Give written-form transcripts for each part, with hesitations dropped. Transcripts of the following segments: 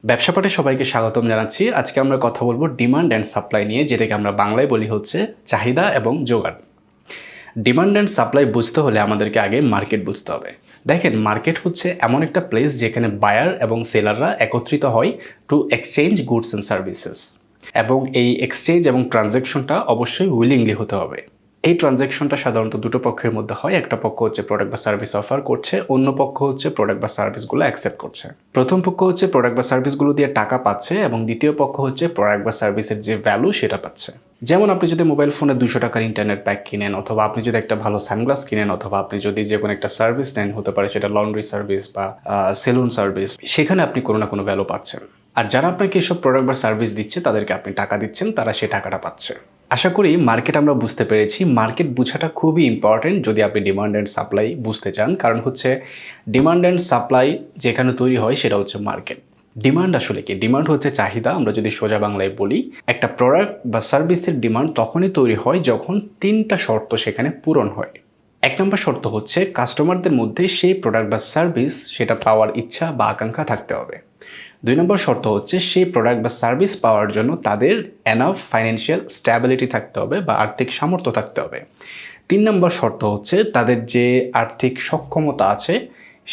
ব্যবসা পাঠে সবাইকে স্বাগতম জানাচ্ছি। আজকে আমরা কথা বলব ডিমান্ড অ্যান্ড সাপ্লাই নিয়ে, যেটাকে আমরা বাংলায় বলি হচ্ছে চাহিদা এবং যোগান। ডিমান্ড অ্যান্ড সাপ্লাই বুঝতে হলে আমাদেরকে আগে মার্কেট বুঝতে হবে। দেখেন, মার্কেট হচ্ছে এমন একটা প্লেস যেখানে বায়ার এবং সেলাররা একত্রিত হয় two exchange goods and services. এবং এই এক্সচেঞ্জ এবং ট্রানজ্যাকশনটা অবশ্যই উইলিংলি হতে হবে। এই ট্রানজ্যাকশনটা সাধারণত দুটো পক্ষের মধ্যে হয়। একটা পক্ষ হচ্ছে প্রোডাক্ট বা সার্ভিস অফার করছে, অন্য পক্ষ হচ্ছে প্রোডাক্ট বা সার্ভিসগুলো অ্যাকসেপ্ট করছে। প্রথম পক্ষ হচ্ছে প্রোডাক্ট বা সার্ভিসগুলো দিয়ে টাকা পাচ্ছে এবং দ্বিতীয় পক্ষ হচ্ছে প্রোডাক্ট বা সার্ভিসের যে ভ্যালু সেটা পাচ্ছে। যেমন আপনি যদি মোবাইল ফোনে 200 টাকার ইন্টারনেট প্যাক কিনেন, অথবা আপনি যদি একটা ভালো সানগ্লাস কিনেন, অথবা আপনি যদি যে কোনো একটা সার্ভিস নেন, হতে পারে সেটা লন্ড্রি সার্ভিস বা সেলুন সার্ভিস, সেখানে আপনি কোনো না কোনো ভ্যালু পাচ্ছেন। আর যারা আপনাকে এসব প্রোডাক্ট বা সার্ভিস দিচ্ছে তাদেরকে আপনি টাকা দিচ্ছেন, তারা সেই টাকাটা পাচ্ছে। আশা করি মার্কেট আমরা বুঝতে পেরেছি। মার্কেট বোঝাটা খুবই ইম্পর্টেন্ট যদি আপনি ডিমান্ড অ্যান্ড সাপ্লাই বুঝতে চান, কারণ হচ্ছে ডিমান্ড অ্যান্ড সাপ্লাই যেখানে তৈরি হয় সেটা হচ্ছে মার্কেট। ডিমান্ড আসলে কি? ডিমান্ড হচ্ছে চাহিদা। আমরা যদি সোজা বাংলায় বলি, একটা প্রোডাক্ট বা সার্ভিসের ডিমান্ড তখনই তৈরি হয় যখন 3টা শর্ত সেখানে পূরণ হয়। 1 নম্বর শর্ত হচ্ছে কাস্টমারদের মধ্যে সেই প্রোডাক্ট বা সার্ভিস সেটা পাওয়ার ইচ্ছা বা আকাঙ্ক্ষা থাকতে হবে। 2 নম্বর শর্ত হচ্ছে সেই প্রোডাক্ট বা সার্ভিস পাওয়ার জন্য তাদের এনাফ ফাইন্যান্সিয়াল স্ট্যাবিলিটি থাকতে হবে বা আর্থিক সামর্থ্য থাকতে হবে। 3 নম্বর শর্ত হচ্ছে তাদের যে আর্থিক সক্ষমতা আছে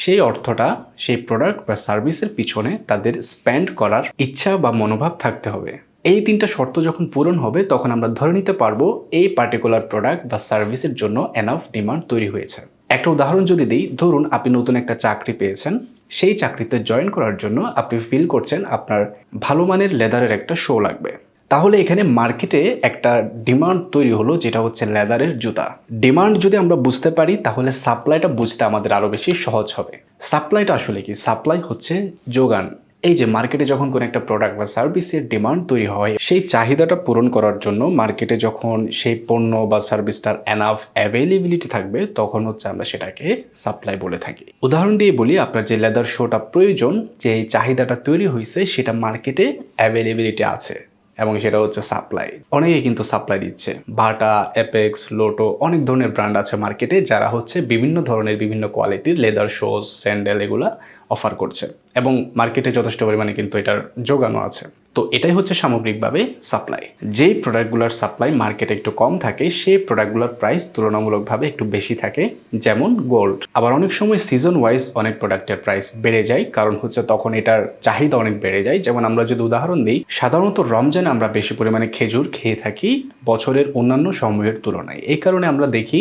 সেই অর্থটা সেই প্রোডাক্ট বা সার্ভিসের পিছনে তাদের স্পেন্ড করার ইচ্ছা বা মনোভাব থাকতে হবে। এই 3টা শর্ত যখন পূরণ হবে তখন আমরা ধরে নিতে পারবো এই পার্টিকুলার প্রোডাক্ট বা সার্ভিসের জন্য এনাফ ডিমান্ড তৈরি হয়েছে। একটা উদাহরণ যদি দিই, ধরুন আপনি নতুন একটা চাকরি পেয়েছেন। সেই চাকরিতে জয়েন করার জন্য আপনি ফিল করছেন আপনার ভালো মানের লেদারের একটা শো লাগবে। তাহলে এখানে মার্কেটে একটা ডিমান্ড তৈরি হলো, যেটা হচ্ছে লেদারের জুতা। ডিমান্ড যদি আমরা বুঝতে পারি তাহলে সাপ্লাইটা বুঝতে আমাদের আরো বেশি সহজ হবে। সাপ্লাইটা আসলে কি? সাপ্লাই হচ্ছে যোগান। এই যে মার্কেটে যখন কোনো একটা প্রোডাক্ট বা সার্ভিসের ডিমান্ড তৈরি হয়, সেই চাহিদাটা পূরণ করার জন্য মার্কেটে যখন সেই পণ্য বা সার্ভিসটার এনাফ অ্যাভেলেবিলিটি থাকবে, তখন হচ্ছে আমরা সেটাকে সাপ্লাই বলে থাকি। উদাহরণ দিয়ে বলি, আপনার যে লেদার শোটা প্রয়োজন, যে এই চাহিদাটা তৈরি হয়েছে, সেটা মার্কেটে অ্যাভেলেবিলিটি আছে এবং সেটা হচ্ছে সাপ্লাই। অনেকেই কিন্তু সাপ্লাই দিচ্ছে। বাটা, অ্যাপেক্স, লোটো, অনেক ধরনের ব্র্যান্ড আছে মার্কেটে যারা হচ্ছে বিভিন্ন ধরনের বিভিন্ন কোয়ালিটির লেদার শোজ, স্যান্ডেল এগুলা অফার করছে এবং মার্কেটে যথেষ্ট পরিমাণে কিন্তু এটার যোগানও আছে। তো এটাই হচ্ছে সামগ্রিকভাবে সাপ্লাই। যেই প্রোডাক্টগুলোর সাপ্লাই মার্কেটে একটু কম থাকে সেই প্রোডাক্টগুলোর প্রাইস তুলনামূলকভাবে একটু বেশি থাকে, যেমন গোল্ড। আবার অনেক সময় সিজন ওয়াইজ অনেক প্রোডাক্টের প্রাইস বেড়ে যায়, কারণ হচ্ছে তখন এটার চাহিদা অনেক বেড়ে যায়। যেমন আমরা যদি উদাহরণ দিই, সাধারণত রমজানে আমরা বেশি পরিমাণে খেজুর খেয়ে থাকি বছরের অন্যান্য সময়ের তুলনায়। এই কারণে আমরা দেখি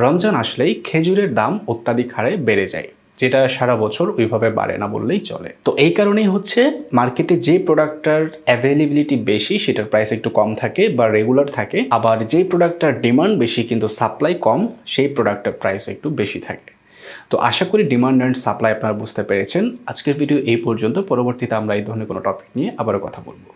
রমজান আসলেই খেজুরের দাম অত্যাধিক হারে বেড়ে যায়, যেটা সারা বছর ওইভাবে বাড়ে না বললেই চলে। তো এই কারণেই হচ্ছে মার্কেটে যে প্রোডাক্টটার অ্যাভেলেবিলিটি বেশি সেটার প্রাইস একটু কম থাকে বা রেগুলার থাকে, আবার যে প্রোডাক্টটার ডিমান্ড বেশি কিন্তু সাপ্লাই কম, সেই প্রোডাক্টের প্রাইস একটু বেশি থাকে। তো আশা করি ডিমান্ড অ্যান্ড সাপ্লাই আপনারা বুঝতে পেরেছেন। আজকের ভিডিও এই পর্যন্ত। পরবর্তীতে আমরা এই ধরনের কোনো টপিক নিয়ে আবারও কথা বলবো।